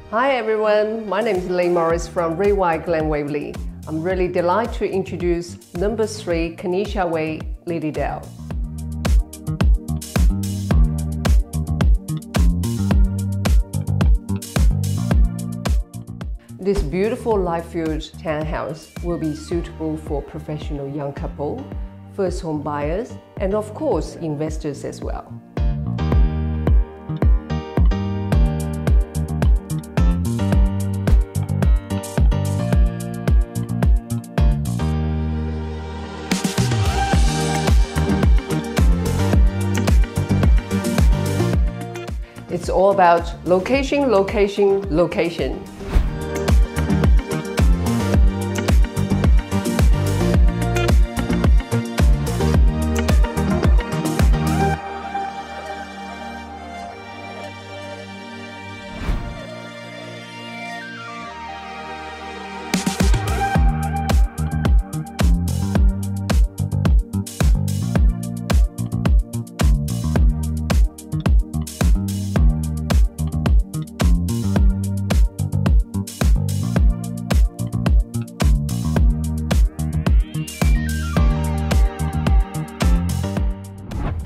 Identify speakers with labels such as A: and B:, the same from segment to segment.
A: Hi everyone, my name is Lee Morris from Rewy Glen Waverley. I'm really delighted to introduce number 3 Kenisha Way Lilydale. This beautiful light-filled townhouse will be suitable for professional young couple, first home buyers, and of course investors as well. It's all about location, location, location.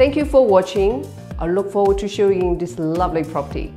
A: Thank you for watching. I look forward to showing this lovely property.